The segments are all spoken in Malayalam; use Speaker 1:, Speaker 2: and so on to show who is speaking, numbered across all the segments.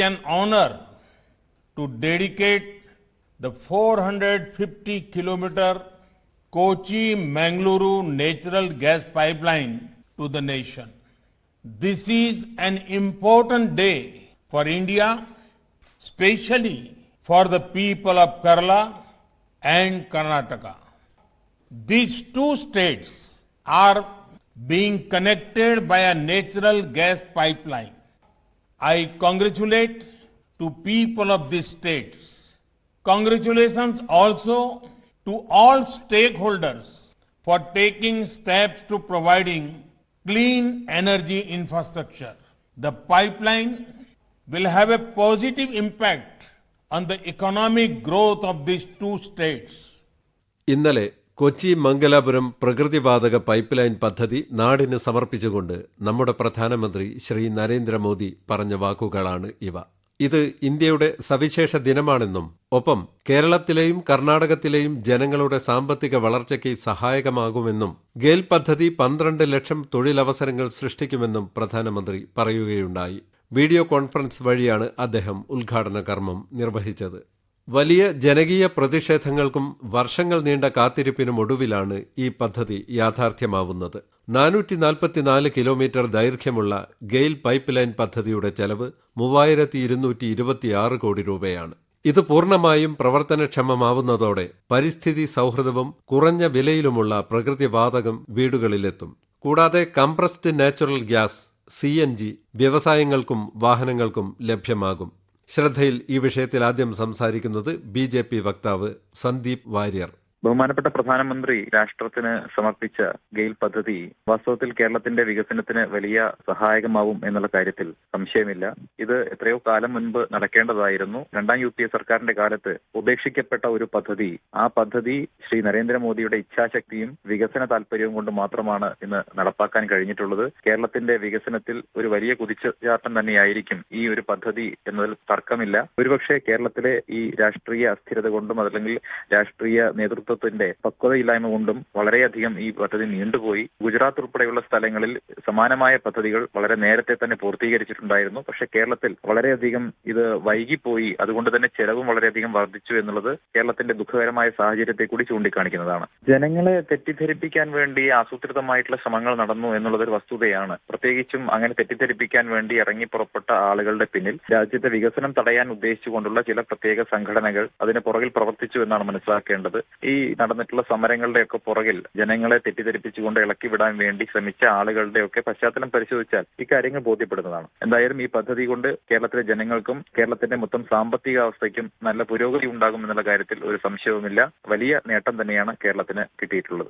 Speaker 1: an honor to dedicate the 450-kilometer Kochi-Mangaluru natural gas pipeline to the nation. This is an important day for India, especially for the people of Kerala and Karnataka. These two states are being connected by a natural gas pipeline. I congratulate to people of these states. Congratulations also to all stakeholders for taking steps to providing clean energy infrastructure. The pipeline will have a positive impact on the economic growth of these two states.
Speaker 2: ഇന്നലെ കൊച്ചി മംഗലാപുരം പ്രകൃതിവാതക പൈപ്പ് ലൈൻ പദ്ധതി നാടിന് സമർപ്പിച്ചുകൊണ്ട് നമ്മുടെ പ്രധാനമന്ത്രി ശ്രീ നരേന്ദ്രമോദി പറഞ്ഞ വാക്കുകളാണ് ഇവ. ഇത് ഇന്ത്യയുടെ സവിശേഷ ദിനമാണെന്നും ഒപ്പം കേരളത്തിലെയും കർണാടകത്തിലെയും ജനങ്ങളുടെ സാമ്പത്തിക വളർച്ചയ്ക്ക് സഹായകമാകുമെന്നും ഗെയിൽ പദ്ധതി 12 ലക്ഷം തൊഴിലവസരങ്ങൾ സൃഷ്ടിക്കുമെന്നും പ്രധാനമന്ത്രി പറയുകയുണ്ടായി. വീഡിയോ കോൺഫറൻസ് വഴിയാണ് അദ്ദേഹം ഉദ്ഘാടന കർമ്മം നിർവഹിച്ചത്. വലിയ ജനകീയ പ്രതിഷേധങ്ങൾക്കും വർഷങ്ങൾ നീണ്ട കാത്തിരിപ്പിനുമൊടുവിലാണ് ഈ പദ്ധതി യാഥാർത്ഥ്യമാവുന്നത്. 444 കിലോമീറ്റർ ദൈർഘ്യമുള്ള ഗെയിൽ പൈപ്പ് ലൈൻ പദ്ധതിയുടെ ചെലവ് 3226 കോടി രൂപയാണ്. ഇത് പൂർണ്ണമായും പ്രവർത്തനക്ഷമമാവുന്നതോടെ പരിസ്ഥിതി സൗഹൃദവും കുറഞ്ഞ വിലയിലുമുള്ള പ്രകൃതിവാതകം വീടുകളിലെത്തും. കൂടാതെ കംപ്രസ്ഡ് നാച്ചുറൽ ഗ്യാസ് CNG വ്യവസായങ്ങൾക്കും വാഹനങ്ങൾക്കും ലഭ്യമാകും. ശ്രദ്ധയിൽ ഈ വിഷയത്തിൽ ആദ്യം സംസാരിക്കുന്നത് BJP വക്താവ് സന്ദീപ് വാര്യർ.
Speaker 3: ബഹുമാനപ്പെട്ട പ്രധാനമന്ത്രി രാഷ്ട്രത്തിന് സമർപ്പിച്ച ഗെയിൽ പദ്ധതി വാസ്തവത്തിൽ കേരളത്തിന്റെ വികസനത്തിന് വലിയ സഹായകമാവും എന്നുള്ള കാര്യത്തിൽ സംശയമില്ല. ഇത് എത്രയോ കാലം മുൻപ് നടക്കേണ്ടതായിരുന്നു. രണ്ടാം UPA സർക്കാരിന്റെ കാലത്ത് ഉപേക്ഷിക്കപ്പെട്ട ഒരു പദ്ധതി. ആ പദ്ധതി ശ്രീ നരേന്ദ്രമോദിയുടെ ഇച്ഛാശക്തിയും വികസന താല്പര്യവും കൊണ്ട് മാത്രമാണ് ഇന്ന് നടപ്പാക്കാൻ കഴിഞ്ഞിട്ടുള്ളത്. കേരളത്തിന്റെ വികസനത്തിൽ ഒരു വലിയ കുതിച്ചുചാട്ടം തന്നെയായിരിക്കും ഈ ഒരു പദ്ധതി എന്നതിൽ തർക്കമില്ല. ഒരുപക്ഷെ കേരളത്തിലെ ഈ രാഷ്ട്രീയ അസ്ഥിരത കൊണ്ടും അതല്ലെങ്കിൽ രാഷ്ട്രീയ നേതൃത്വത്തിന്റെ പക്വതയില്ലായ്മ കൊണ്ടും വളരെയധികം ഈ പദ്ധതി നീണ്ടുപോയി. ഗുജറാത്ത് ഉൾപ്പെടെയുള്ള സ്ഥലങ്ങളിൽ സമാനമായ പദ്ധതികൾ വളരെ നേരത്തെ തന്നെ പൂർത്തീകരിച്ചിട്ടുണ്ടായിരുന്നു. പക്ഷെ കേരളത്തിൽ വളരെയധികം ഇത് വൈകിപ്പോയി. അതുകൊണ്ട് തന്നെ ചെലവും വളരെയധികം വർദ്ധിച്ചു എന്നുള്ളത് കേരളത്തിന്റെ ദുഃഖകരമായ സാഹചര്യത്തെ കൂടി ചൂണ്ടിക്കാണിക്കുന്നതാണ്. ജനങ്ങളെ തെറ്റിദ്ധരിപ്പിക്കാൻ വേണ്ടി ആസൂത്രിതമായിട്ടുള്ള ശ്രമങ്ങൾ നടന്നു എന്നുള്ളതൊരു വസ്തുതയാണ്. പ്രത്യേകിച്ചും അങ്ങനെ തെറ്റിദ്ധരിപ്പിക്കാൻ വേണ്ടി ഇറങ്ങി പുറപ്പെട്ട ആളുകളുടെ പിന്നിൽ രാജ്യത്തെ വികസനം തടയാൻ ഉദ്ദേശിച്ചുകൊണ്ടുള്ള ചില പ്രത്യേക സംഘടനകൾ അതിന് പുറകിൽ പ്രവർത്തിച്ചു എന്നാണ് മനസ്സിലാക്കേണ്ടത്. ഈ നടന്നിട്ടുള്ള സമരങ്ങളുടെയൊക്കെ പുറകിൽ ജനങ്ങളെ തെറ്റിദ്ധരിപ്പിച്ചുകൊണ്ട് ഇളക്കി വിടാൻ വേണ്ടി ശ്രമിച്ച ആളുകളുടെയൊക്കെ പശ്ചാത്തലം പരിശോധിച്ചാൽ ഇക്കാര്യങ്ങൾ ബോധ്യപ്പെടുന്നതാണ്. എന്തായാലും ഈ പദ്ധതി കൊണ്ട് കേരളത്തിലെ ജനങ്ങൾക്കും കേരളത്തിന്റെ മൊത്തം സാമ്പത്തിക അവസ്ഥയ്ക്കും നല്ല പുരോഗതി ഉണ്ടാകും എന്നുള്ള കാര്യത്തിൽ ഒരു സംശയവുമില്ല. വലിയ നേട്ടം തന്നെയാണ് കേരളത്തിന് കിട്ടിയിട്ടുള്ളത്.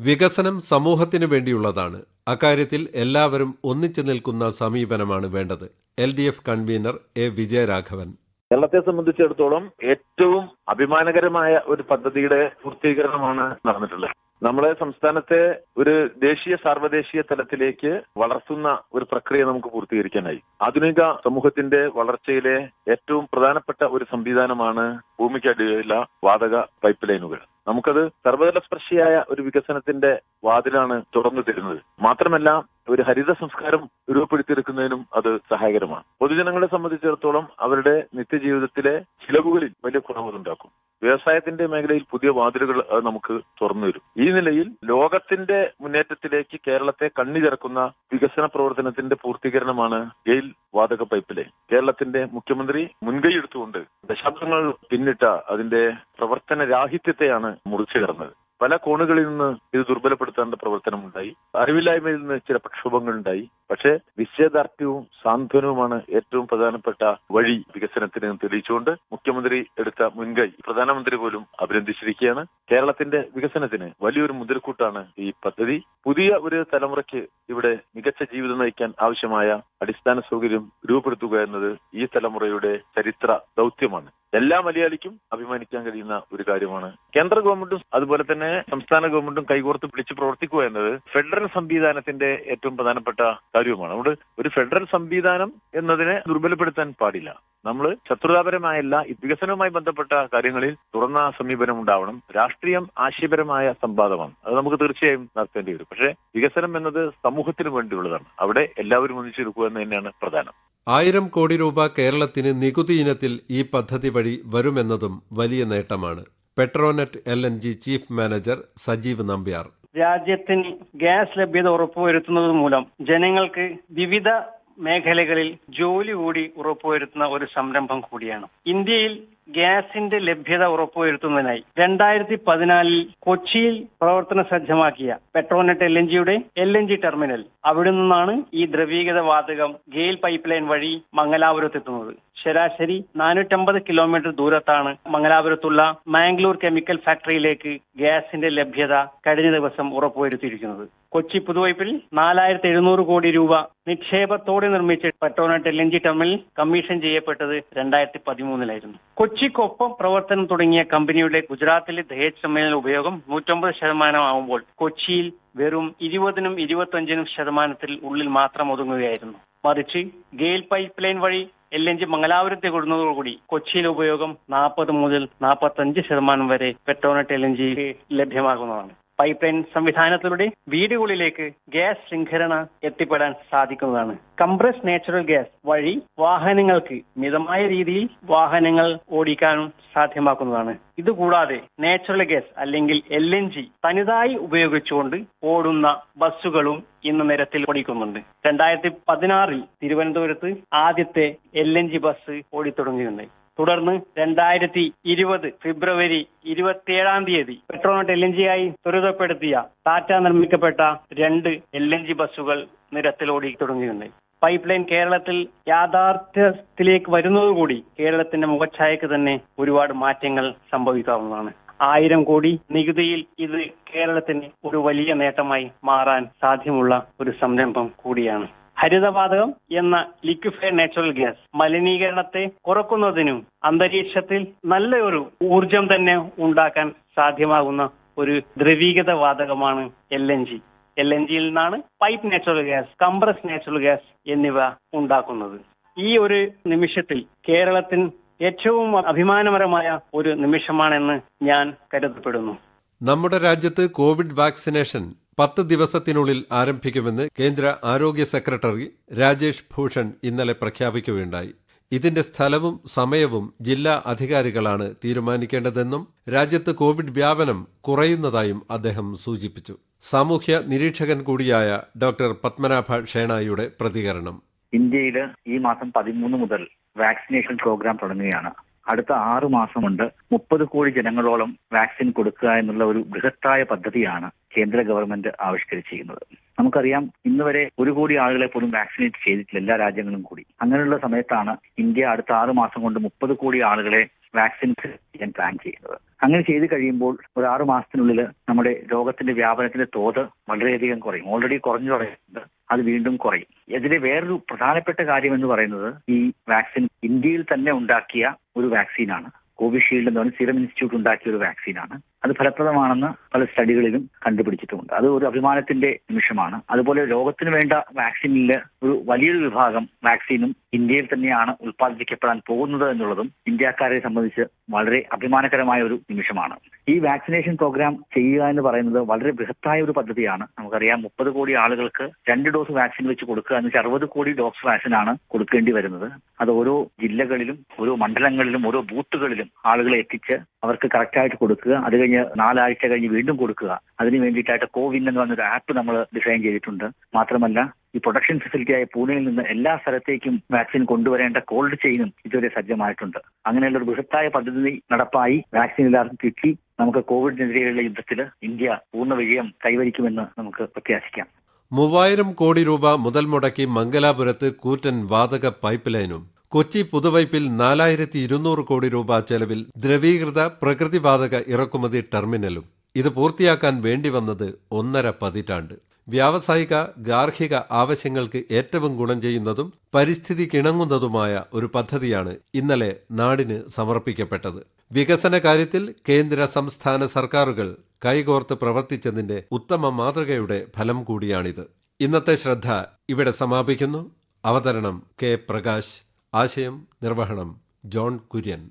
Speaker 2: വികസനം സമൂഹത്തിനു വേണ്ടിയുള്ളതാണ്. അക്കാര്യത്തിൽ എല്ലാവരും ഒന്നിച്ചു നിൽക്കുന്ന സമീപനമാണ് വേണ്ടത്. LDF convener A. വിജയരാഘവൻ.
Speaker 4: കേരളത്തെ സംബന്ധിച്ചിടത്തോളം ഏറ്റവും അഭിമാനകരമായ ഒരു പദ്ധതിയുടെ പൂർത്തീകരണമാണ് നടന്നിട്ടുള്ളത്. നമ്മുടെ സംസ്ഥാനത്തെ ഒരു ദേശീയ സാർവദേശീയ തലത്തിലേക്ക് വളർത്തുന്ന ഒരു പ്രക്രിയ നമുക്ക് പൂർത്തീകരിക്കാനായി. ആധുനിക സമൂഹത്തിന്റെ വളർച്ചയിലെ ഏറ്റവും പ്രധാനപ്പെട്ട ഒരു സംവിധാനമാണ് ഭൂമിക്കടിയിലുള്ള വാതക പൈപ്പ് ലൈനുകൾ. നമുക്കത് സർവതലസ്പർശിയായ ഒരു വികസനത്തിന്റെ വാതിലാണ് തുറന്നു തരുന്നത്. മാത്രമല്ല ഒരു ഹരിത സംസ്കാരം രൂപപ്പെടുത്തിയെടുക്കുന്നതിനും അത് സഹായകരമാണ്. പൊതുജനങ്ങളെ സംബന്ധിച്ചിടത്തോളം അവരുടെ നിത്യജീവിതത്തിലെ ചിലവുകളിൽ വലിയ കുറവുകളുണ്ടാക്കും. വ്യവസായത്തിന്റെ മേഖലയിൽ പുതിയ വാതിലുകൾ നമുക്ക് തുറന്നു തരും. ഈ നിലയിൽ ലോകത്തിന്റെ മുന്നേറ്റത്തിലേക്ക് കേരളത്തെ കണ്ണിതിറക്കുന്ന വികസന പ്രവർത്തനത്തിന്റെ പൂർത്തീകരണമാണ് ഗെയിൽ വാതക പൈപ്പ് ലൈൻ. കേരളത്തിന്റെ മുഖ്യമന്ത്രി മുൻകൈയെടുത്തുകൊണ്ട് ദശാബ്ദങ്ങൾ പിന്നിട്ട അതിന്റെ പ്രവർത്തന രാഹിത്യത്തെയാണ് മുറിച്ചു കടന്നത്. പല കോണുകളിൽ നിന്ന് ഇത് ദുർബലപ്പെടുത്തേണ്ട പ്രവർത്തനമുണ്ടായി. അറിവില്ലായ്മയിൽ നിന്ന് ചില പ്രക്ഷോഭങ്ങളുണ്ടായി. പക്ഷേ നിശ്ചയദാർഢ്യവും സാന്ത്വനവുമാണ് ഏറ്റവും പ്രധാനപ്പെട്ട വഴി വികസനത്തിന് തെളിയിച്ചുകൊണ്ട് മുഖ്യമന്ത്രി എടുത്ത മുൻകൈ പ്രധാനമന്ത്രി പോലും അഭിനന്ദിച്ചിരിക്കുകയാണ്. കേരളത്തിന്റെ വികസനത്തിന് വലിയൊരു മുതൽക്കൂട്ടാണ് ഈ പദ്ധതി. പുതിയ ഒരു തലമുറയ്ക്ക് ഇവിടെ മികച്ച ജീവിതം നയിക്കാൻ ആവശ്യമായ അടിസ്ഥാന സൗകര്യം രൂപപ്പെടുത്തുക എന്നത് ഈ തലമുറയുടെ ചരിത്ര ദൗത്യമാണ്. എല്ലാ മലയാളിക്കും അഭിമാനിക്കാൻ കഴിയുന്ന ഒരു കാര്യമാണ്. കേന്ദ്ര ഗവൺമെന്റും അതുപോലെ തന്നെ സംസ്ഥാന ഗവൺമെന്റും കൈകോർത്ത് പിടിച്ച് പ്രവർത്തിക്കുക എന്നത് ഫെഡറൽ സംവിധാനത്തിന്റെ ഏറ്റവും പ്രധാനപ്പെട്ട കാര്യവുമാണ്. അതുകൊണ്ട് ഒരു ഫെഡറൽ സംവിധാനം എന്നതിനെ ദുർബലപ്പെടുത്താൻ പാടില്ല. നമ്മൾ ശത്രുതാപരമായല്ല, വികസനവുമായി ബന്ധപ്പെട്ട കാര്യങ്ങളിൽ തുറന്ന സമീപനം ഉണ്ടാവണം. രാഷ്ട്രീയം ആശയപരമായ സംവാദമാണ്, അത് നമുക്ക് തീർച്ചയായും നടത്തേണ്ടി വരും. പക്ഷേ വികസനം എന്നത് സമൂഹത്തിന് വേണ്ടിയുള്ളതാണ്. അവിടെ എല്ലാവരും ഒന്നിച്ചെടുക്കുക എന്ന് തന്നെയാണ് പ്രധാനം.
Speaker 2: 1000 കോടി രൂപ കേരളത്തിന് നികുതി ഇനത്തിൽ ഈ പദ്ധതി വഴി വരുമെന്നതും വലിയ നേട്ടമാണ്. Petronet LNG chief manager Sajeev Nambiar.
Speaker 5: രാജ്യത്തിന് ഗ്യാസ് ലഭ്യത ഉറപ്പുവരുത്തുന്നത് മൂലം ജനങ്ങൾക്ക് വിവിധ മേഖലകളിൽ ജോലി കൂടി ഉറപ്പുവരുത്തുന്ന ഒരു സംരംഭം കൂടിയാണ്. ഇന്ത്യയിൽ ഗ്യാസിന്റെ ലഭ്യത ഉറപ്പുവരുത്തുന്നതിനായി 2014 കൊച്ചിയിൽ പ്രവർത്തന സജ്ജമാക്കിയ പെട്രോനെറ്റ് LNGയുടെ LNG ടെർമിനൽ, അവിടെ നിന്നാണ് ഈ ദ്രവീകൃത വാതകം ഗെയിൽ പൈപ്പ് ലൈൻ വഴി മംഗലാപുരത്തെത്തുന്നത്. ശരാശരി 450 കിലോമീറ്റർ ദൂരത്താണ് മംഗലാപുരത്തുള്ള മാംഗ്ലൂർ കെമിക്കൽ ഫാക്ടറിയിലേക്ക് ഗ്യാസിന്റെ ലഭ്യത കഴിഞ്ഞ ദിവസം ഉറപ്പുവരുത്തിയിരിക്കുന്നത്. കൊച്ചി പുതുവൈപ്പിൽ 4700 കോടി രൂപ നിക്ഷേപത്തോടെ നിർമ്മിച്ച പെട്രോനെറ്റ് LNG ടെർമിനൽ കമ്മീഷൻ ചെയ്യപ്പെട്ടത് 2013 കൊച്ചിക്കൊപ്പം പ്രവർത്തനം തുടങ്ങിയ കമ്പനിയുടെ ഗുജറാത്തിലെ ദഹേജ് ടെർമിനൽ ഉപയോഗം 150% ആവുമ്പോൾ കൊച്ചിയിൽ വെറും 20-നും 25% ഉള്ളിൽ മാത്രം ഒതുങ്ങുകയായിരുന്നു. മറിച്ച് ഗെയിൽ പൈപ്പ് ലൈൻ വഴി LNG മംഗലാപുരത്തെ കൊടുക്കുന്നതോടുകൂടി കൊച്ചിയിലെ ഉപയോഗം 40 മുതൽ 45% വരെ പെട്രോനെറ്റ് LNG ലഭ്യമാകുന്നതാണ്. പൈപ്പ് ലൈൻ സംവിധാനത്തിലൂടെ വീടുകളിലേക്ക് ഗ്യാസ് ശൃംഖല എത്തിപ്പെടാൻ സാധിക്കുന്നതാണ്. കംപ്രസ് നാച്ചുറൽ ഗ്യാസ് വഴി വാഹനങ്ങൾക്ക് മിതമായ രീതിയിൽ വാഹനങ്ങൾ ഓടിക്കാനും സാധ്യമാക്കുന്നതാണ്. ഇതുകൂടാതെ നാച്ചുറൽ ഗ്യാസ് അല്ലെങ്കിൽ LNG തനിതായി ഉപയോഗിച്ചുകൊണ്ട് ഓടുന്ന ബസ്സുകളും ഇന്ന് നിരത്തിൽ ഓടിക്കുന്നുണ്ട്. 2016 തിരുവനന്തപുരത്ത് ആദ്യത്തെ LNG ബസ് ഓടിത്തുടങ്ങിയിട്ടുണ്ട്. തുടർന്ന് 2020 ഫെബ്രുവരി 27 പെട്രോനെറ്റ് LNG ആയി ത്വരിതപ്പെടുത്തിയ ടാറ്റ നിർമ്മിക്കപ്പെട്ട 2 LNG ബസ്സുകൾ നിരത്തിലോടി തുടങ്ങിയിട്ടുണ്ട്. പൈപ്പ് ലൈൻ കേരളത്തിൽ യാഥാർത്ഥ്യത്തിലേക്ക് വരുന്നതുകൂടി കേരളത്തിന്റെ മുഖച്ഛായക്ക് തന്നെ ഒരുപാട് മാറ്റങ്ങൾ സംഭവിക്കാവുന്നതാണ്. 1000 കോടി നികുതിയിൽ ഇത് കേരളത്തിന് ഒരു വലിയ നേട്ടമായി മാറാൻ സാധ്യമുള്ള ഒരു സംരംഭം കൂടിയാണ്. ഹരിതവാതകം എന്ന ലിക്വിഫൈഡ് നാച്ചുറൽ ഗ്യാസ് മലിനീകരണത്തെ കുറക്കുന്നതിനും അന്തരീക്ഷത്തിൽ നല്ലൊരു ഊർജം തന്നെ ഉണ്ടാക്കാൻ സാധ്യമാകുന്ന ഒരു ദ്രവീകൃത വാതകമാണ് LNG. LNGയിൽ നിന്നാണ് pipe natural gas, compress natural gas എന്നിവ ഉണ്ടാക്കുന്നത്. ഈ ഒരു നിമിഷത്തിൽ കേരളത്തിന് ഏറ്റവും അഭിമാനകരമായ ഒരു നിമിഷമാണെന്ന് ഞാൻ കരുതപ്പെടുന്നു.
Speaker 2: നമ്മുടെ രാജ്യത്ത് കോവിഡ് വാക്സിനേഷൻ 10 ദിവസത്തിനുള്ളിൽ ആരംഭിക്കുമെന്ന് കേന്ദ്ര ആരോഗ്യ സെക്രട്ടറി രാജേഷ് ഭൂഷൺ ഇന്നലെ പ്രഖ്യാപിക്കുകയുണ്ടായി. ഇതിന്റെ സ്ഥലവും സമയവും ജില്ലാ അധികാരികളാണ് തീരുമാനിക്കേണ്ടതെന്നും രാജ്യത്ത് കോവിഡ് വ്യാപനം കുറയുന്നതായും അദ്ദേഹം സൂചിപ്പിച്ചു. സാമൂഹ്യ നിരീക്ഷകൻ കൂടിയായ ഡോക്ടർ പത്മനാഭ ഷേണായിയുടെ പ്രതികരണം.
Speaker 6: ഇന്ത്യയിൽ ഈ മാസം 13 മുതൽ വാക്സിനേഷൻ പ്രോഗ്രാം തുടങ്ങുകയാണ്. അടുത്ത 6 മാസം കൊണ്ട് 30 കോടി ജനങ്ങളോളം വാക്സിൻ കൊടുക്കുക എന്നുള്ള ഒരു ബൃഹത്തായ പദ്ധതിയാണ് കേന്ദ്ര ഗവൺമെന്റ് ആവിഷ്കരിച്ചിരിക്കുന്നത്. നമുക്കറിയാം, ഇന്ന് വരെ 1 കോടി ആളുകളെ പോലും വാക്സിനേറ്റ് ചെയ്തിട്ടില്ല, എല്ലാ രാജ്യങ്ങളും കൂടി. അങ്ങനെയുള്ള സമയത്താണ് ഇന്ത്യ അടുത്ത 6 മാസം കൊണ്ട് 30 കോടി ആളുകളെ വാക്സിൻ ചെയ്യാൻ പ്ലാൻ ചെയ്യുന്നത്. അങ്ങനെ ചെയ്ത് കഴിയുമ്പോൾ ഒരു 6 മാസത്തിനുള്ളിൽ നമ്മുടെ രോഗത്തിന്റെ വ്യാപനത്തിന്റെ തോത് വളരെയധികം കുറയും. ഓൾറെഡി കുറഞ്ഞു തുടങ്ങിയിട്ടുണ്ട്, അത് വീണ്ടും കുറയും. ഇതിലെ വേറൊരു പ്രധാനപ്പെട്ട കാര്യം എന്ന് പറയുന്നത് ഈ വാക്സിൻ ഇന്ത്യയിൽ തന്നെ ഉണ്ടാക്കിയ ഒരു വാക്സിനാണ്. കോവിഷീൽഡ് എന്ന് പറഞ്ഞ സീറം ഇൻസ്റ്റിറ്റ്യൂട്ട് ഉണ്ടാക്കിയ ഒരു വാക്സിനാണ്. അത് ഫലപ്രദമാണെന്ന് പല സ്റ്റഡികളിലും കണ്ടുപിടിച്ചിട്ടുമുണ്ട്. അത് ഒരു അഭിമാനത്തിന്റെ നിമിഷമാണ്. അതുപോലെ ലോകത്തിന് വേണ്ട വാക്സിനിൽ ഒരു വലിയൊരു വിഭാഗം വാക്സിനും ഇന്ത്യയിൽ തന്നെയാണ് ഉൽപ്പാദിപ്പിക്കപ്പെടാൻ പോകുന്നത് എന്നുള്ളതും ഇന്ത്യക്കാരെ സംബന്ധിച്ച് വളരെ അഭിമാനകരമായ ഒരു നിമിഷമാണ്. ഈ വാക്സിനേഷൻ പ്രോഗ്രാം ചെയ്യുക എന്ന് പറയുന്നത് വളരെ ബൃഹത്തായ ഒരു പദ്ധതിയാണ്. നമുക്കറിയാം, 30 കോടി ആളുകൾക്ക് 2 ഡോസ് വാക്സിൻ വെച്ച് കൊടുക്കുക എന്ന് വെച്ചാൽ 60 കോടി ഡോസ് വാക്സിനാണ് കൊടുക്കേണ്ടി വരുന്നത്. അത് ഓരോ ജില്ലകളിലും ഓരോ മണ്ഡലങ്ങളിലും ഓരോ ബൂത്തുകളിലും ആളുകളെ എത്തിച്ച് അവർക്ക് കറക്റ്റായിട്ട് കൊടുക്കുക. അത് കഴിഞ്ഞ് 4 ആഴ്ച കഴിഞ്ഞ് വീണ്ടും കൊടുക്കുക. അതിന് വേണ്ടിയിട്ടായിട്ട് കോവിൻ എന്ന് പറഞ്ഞൊരു ആപ്പ് നമ്മൾ ഡിസൈൻ ചെയ്തിട്ടുണ്ട്. മാത്രമല്ല, ഈ പ്രൊഡക്ഷൻ ഫെസിലിറ്റിയായ പൂനെയിൽ നിന്ന് എല്ലാ സ്ഥലത്തേക്കും വാക്സിൻ കൊണ്ടുവരേണ്ട കോൾഡ് ചെയിനും ഇതുവരെ സജ്ജമായിട്ടുണ്ട്. അങ്ങനെയുള്ള ഒരു ബൃഹത്തായ പദ്ധതി നടപ്പായി വാക്സിൻ എല്ലാവർക്കും കിട്ടി നമുക്ക് കോവിഡിനെതിരെയുള്ള യുദ്ധത്തിൽ ഇന്ത്യ പൂർണ്ണ വിജയം കൈവരിക്കുമെന്ന് നമുക്ക് പ്രത്യാശിക്കാം.
Speaker 2: 3000 കോടി രൂപ മുതൽ മുടക്കി മംഗലാപുരത്ത് കൂറ്റൻ വാതക പൈപ്പ് ലൈനും കൊച്ചി പുതുവൈപ്പിൽ 4200 കോടി രൂപ ചെലവിൽ ദ്രവീകൃത പ്രകൃതിവാതക ഇറക്കുമതി ടെർമിനലും. ഇത് പൂർത്തിയാക്കാൻ വേണ്ടിവന്നത് 1.5 പതിറ്റാണ്ട്. വ്യാവസായിക ഗാർഹിക ആവശ്യങ്ങൾക്ക് ഏറ്റവും ഗുണം ചെയ്യുന്നതും പരിസ്ഥിതിക്കിണങ്ങുന്നതുമായ ഒരു പദ്ധതിയാണ് ഇന്നലെ നാടിന് സമർപ്പിക്കപ്പെട്ടത്. വികസന കാര്യത്തിൽ കേന്ദ്ര സംസ്ഥാന സർക്കാരുകൾ കൈകോർത്ത് പ്രവർത്തിച്ചതിന്റെ ഉത്തമ മാതൃകയുടെ ഫലം കൂടിയാണിത്. ഇന്നത്തെ ശ്രദ്ധ ഇവിടെ സമാപിക്കുന്നു. അവതരണം കെ പ്രകാശ്, ആശയം നിർവഹണം ജോൺ കുര്യൻ.